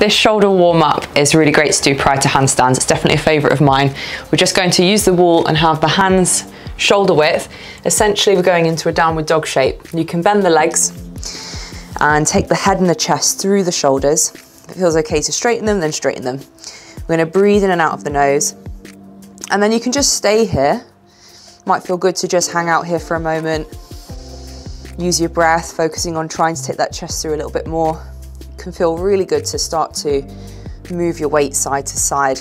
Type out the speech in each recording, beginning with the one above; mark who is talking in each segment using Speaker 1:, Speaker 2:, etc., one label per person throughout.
Speaker 1: This shoulder warm-up is really great to do prior to handstands. It's definitely a favourite of mine. We're just going to use the wall and have the hands shoulder width. Essentially, we're going into a downward dog shape. You can bend the legs and take the head and the chest through the shoulders. If it feels okay to straighten them, then straighten them. We're going to breathe in and out of the nose. And then you can just stay here. Might feel good to just hang out here for a moment. Use your breath, focusing on trying to take that chest through a little bit more. It can feel really good to start to move your weight side to side,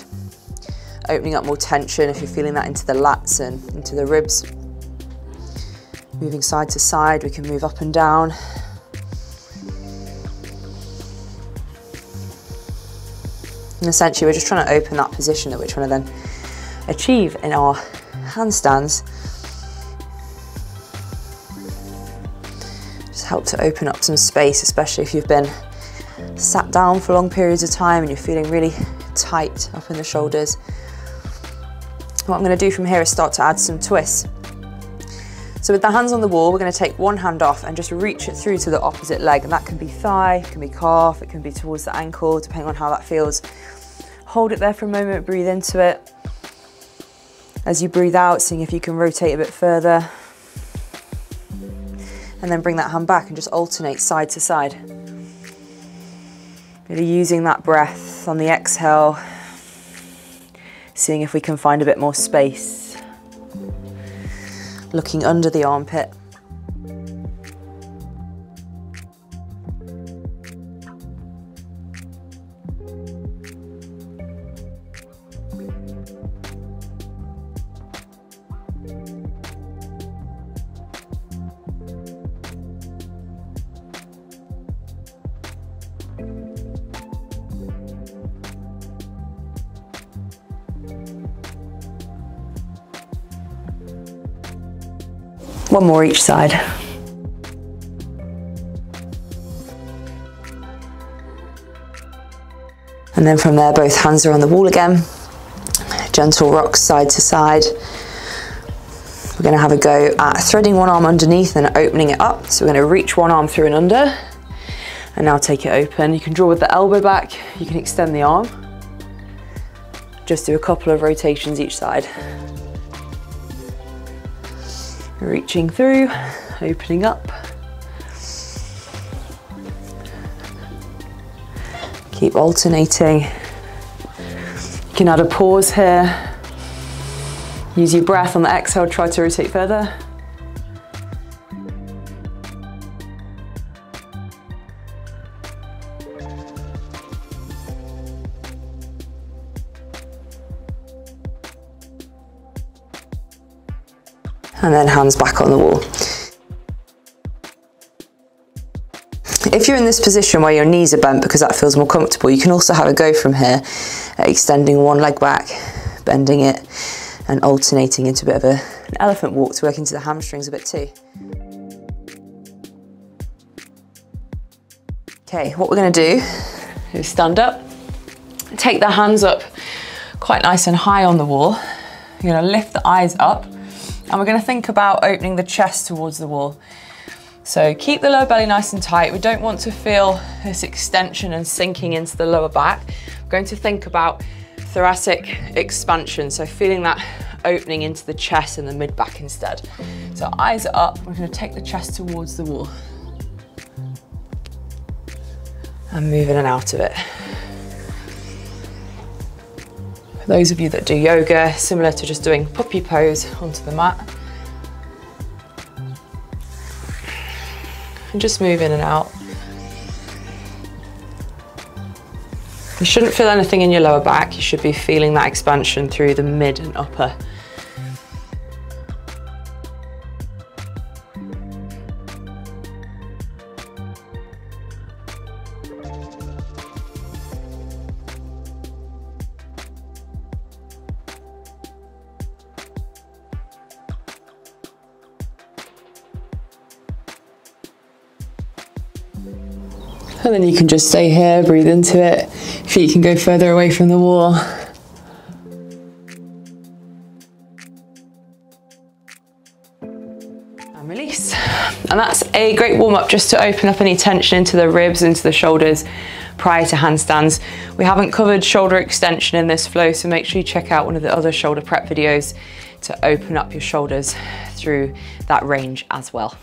Speaker 1: opening up more tension if you're feeling that into the lats and into the ribs. Moving side to side, we can move up and down. And essentially, we're just trying to open that position that we're trying to then achieve in our handstands. Just help to open up some space, especially if you've been sat down for long periods of time and you're feeling really tight up in the shoulders. What I'm going to do from here is start to add some twists. So with the hands on the wall, we're going to take one hand off and just reach it through to the opposite leg, and that can be thigh, it can be calf, it can be towards the ankle, depending on how that feels. Hold it there for a moment, breathe into it. As you breathe out, seeing if you can rotate a bit further. And then bring that hand back and just alternate side to side. Really using that breath on the exhale, seeing if we can find a bit more space. Looking under the armpit. One more each side. And then from there, both hands are on the wall again. Gentle rocks side to side. We're going to have a go at threading one arm underneath and opening it up. So we're going to reach one arm through and under. And now take it open. You can draw with the elbow back. You can extend the arm. Just do a couple of rotations each side. Reaching through, opening up. Keep alternating. You can add a pause here. Use your breath on the exhale, try to rotate further. And then hands back on the wall. If you're in this position where your knees are bent because that feels more comfortable, you can also have a go from here at extending one leg back, bending it, and alternating into a bit of an elephant walk to work into the hamstrings a bit too. Okay, what we're going to do is stand up, take the hands up quite nice and high on the wall. You're going to lift the eyes up. And we're going to think about opening the chest towards the wall. So keep the lower belly nice and tight. We don't want to feel this extension and sinking into the lower back. We're going to think about thoracic expansion. So feeling that opening into the chest and the mid-back instead. So eyes are up. We're going to take the chest towards the wall. And move in and out of it. For those of you that do yoga, similar to just doing puppy pose onto the mat. And just move in and out. You shouldn't feel anything in your lower back. You should be feeling that expansion through the mid and upper. And then you can just stay here, breathe into it. Feet can go further away from the wall. And release. And that's a great warm up just to open up any tension into the ribs, into the shoulders prior to handstands. We haven't covered shoulder extension in this flow, so make sure you check out one of the other shoulder prep videos to open up your shoulders through that range as well.